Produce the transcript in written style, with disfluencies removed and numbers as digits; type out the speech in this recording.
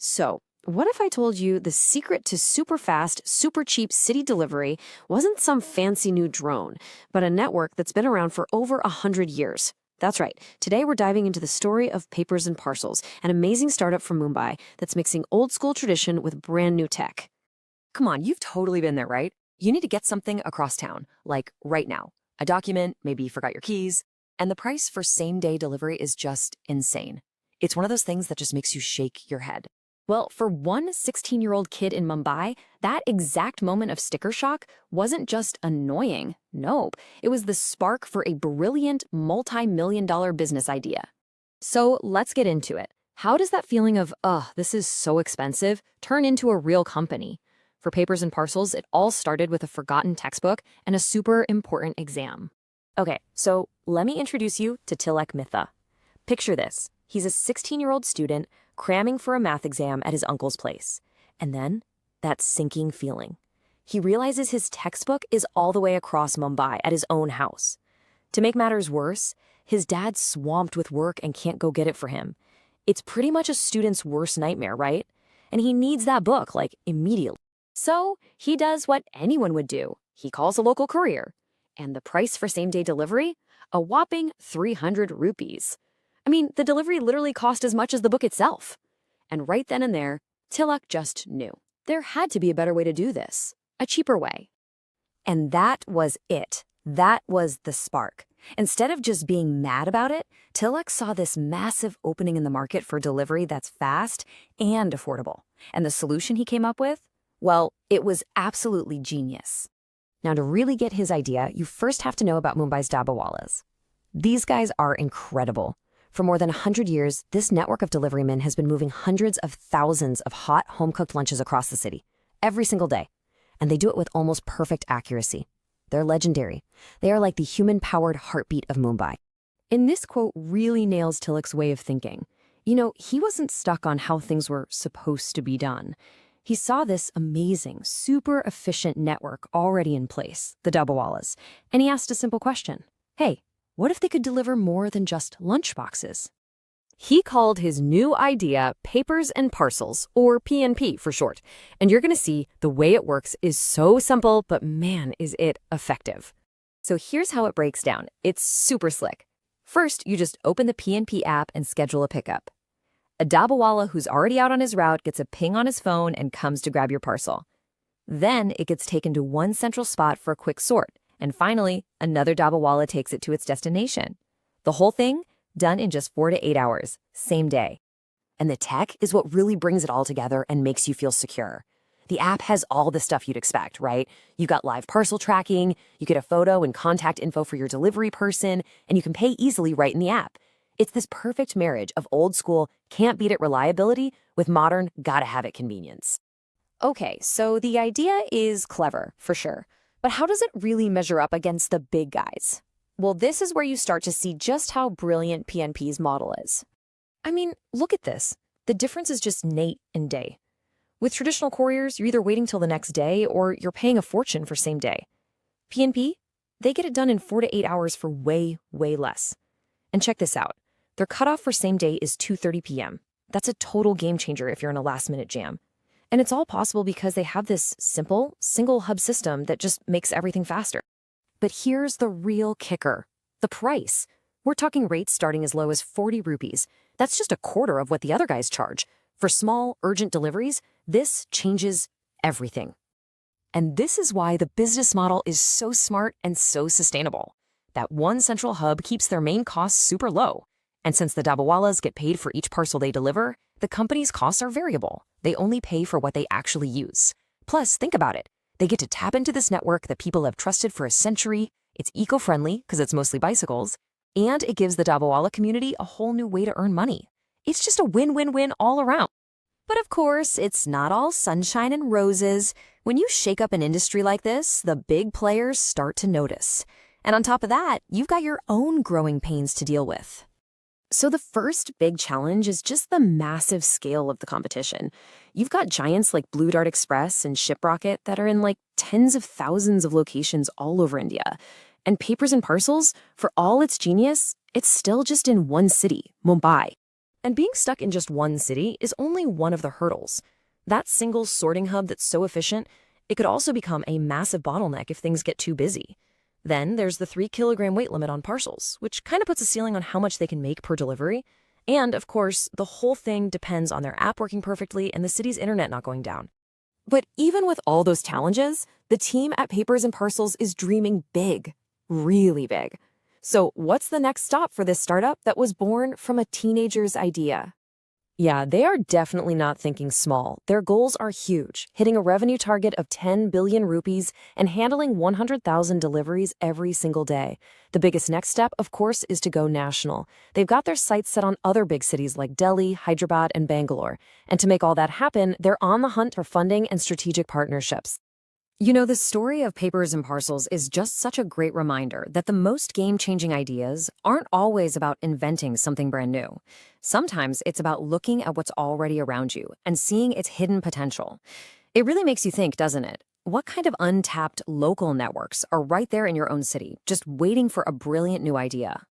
So, what if I told you the secret to super fast, super cheap city delivery wasn't some fancy new drone, but a network that's been around for over 100 years? That's right. Today we're diving into the story of Papers and Parcels, an amazing startup from Mumbai that's mixing old school tradition with brand new tech. Come on, you've totally been there, right? You need to get something across town, like right now. A document, maybe you forgot your keys, and the price for same-day delivery is just insane. It's one of those things that just makes you shake your head. Well, for one 16-year-old kid in Mumbai, that exact moment of sticker shock wasn't just annoying. Nope, it was the spark for a brilliant multi-million-dollar business idea. So let's get into it. How does that feeling of, this is so expensive, turn into a real company? For Papers and Parcels, it all started with a forgotten textbook and a super important exam. Okay, so let me introduce you to Tilak Mehta. Picture this. He's a 16-year-old student cramming for a math exam at his uncle's place. And then, that sinking feeling. He realizes his textbook is all the way across Mumbai at his own house. To make matters worse, his dad's swamped with work and can't go get it for him. It's pretty much a student's worst nightmare, right? And he needs that book, like, immediately. So he does what anyone would do. He calls a local courier. And the price for same-day delivery? A whopping 300 rupees. I mean, the delivery literally cost as much as the book itself. And right then and there, Tilak just knew. There had to be a better way to do this. A cheaper way. And that was it. That was the spark. Instead of just being mad about it, Tilak saw this massive opening in the market for delivery that's fast and affordable. And the solution he came up with? Well, it was absolutely genius. Now, to really get his idea, you first have to know about Mumbai's Dabbawalas. These guys are incredible. For more than 100 years, this network of deliverymen has been moving hundreds of thousands of hot, home-cooked lunches across the city, every single day. And they do it with almost perfect accuracy. They're legendary. They are like the human-powered heartbeat of Mumbai. And this quote really nails Tilak's way of thinking. You know, he wasn't stuck on how things were supposed to be done. He saw this amazing, super efficient network already in place, the Dabbawalas, and he asked a simple question. Hey, what if they could deliver more than just lunchboxes? He called his new idea Papers and Parcels, or PNP for short. And you're going to see the way it works is so simple, but man, is it effective. So here's how it breaks down. It's super slick. First, you just open the PNP app and schedule a pickup. A Dabbawala who's already out on his route gets a ping on his phone and comes to grab your parcel. Then it gets taken to one central spot for a quick sort. And finally, another Dabbawala takes it to its destination. The whole thing done in just 4 to 8 hours, same day. And the tech is what really brings it all together and makes you feel secure. The app has all the stuff you'd expect, right? You got live parcel tracking, you get a photo and contact info for your delivery person, and you can pay easily right in the app. It's this perfect marriage of old school, can't beat it reliability with modern, gotta have it convenience. Okay, so the idea is clever, for sure. But how does it really measure up against the big guys? Well, this is where you start to see just how brilliant PNP's model is. I mean, look at this. The difference is just night and day. With traditional couriers, you're either waiting till the next day or you're paying a fortune for same day. PNP, they get it done in 4 to 8 hours for way, way less. And check this out. Their cutoff for same day is 2:30 p.m. That's a total game changer if you're in a last-minute jam. And it's all possible because they have this simple, single hub system that just makes everything faster. But here's the real kicker. The price. We're talking rates starting as low as 40 rupees. That's just a quarter of what the other guys charge. For small, urgent deliveries, this changes everything. And this is why the business model is so smart and so sustainable. That one central hub keeps their main costs super low. And since the Dabbawalas get paid for each parcel they deliver, the company's costs are variable. They only pay for what they actually use. Plus, think about it. They get to tap into this network that people have trusted for a century. It's eco-friendly because it's mostly bicycles. And it gives the Dabbawala community a whole new way to earn money. It's just a win-win-win all around. But of course, it's not all sunshine and roses. When you shake up an industry like this, the big players start to notice. And on top of that, you've got your own growing pains to deal with. So the first big challenge is just the massive scale of the competition. You've got giants like Blue Dart Express and Shiprocket that are in like tens of thousands of locations all over India. And Papers and Parcels, for all its genius, it's still just in one city, Mumbai. And being stuck in just one city is only one of the hurdles. That single sorting hub that's so efficient, it could also become a massive bottleneck if things get too busy. Then there's the 3-kilogram weight limit on parcels, which kind of puts a ceiling on how much they can make per delivery. And, of course, the whole thing depends on their app working perfectly and the city's internet not going down. But even with all those challenges, the team at Papers and Parcels is dreaming big, really big. So what's the next stop for this startup that was born from a teenager's idea? Yeah, they are definitely not thinking small. Their goals are huge, hitting a revenue target of 10 billion rupees and handling 100,000 deliveries every single day. The biggest next step, of course, is to go national. They've got their sights set on other big cities like Delhi, Hyderabad, and Bangalore. And to make all that happen, they're on the hunt for funding and strategic partnerships. You know, the story of Papers and Parcels is just such a great reminder that the most game-changing ideas aren't always about inventing something brand new. Sometimes it's about looking at what's already around you and seeing its hidden potential. It really makes you think, doesn't it? What kind of untapped local networks are right there in your own city, just waiting for a brilliant new idea?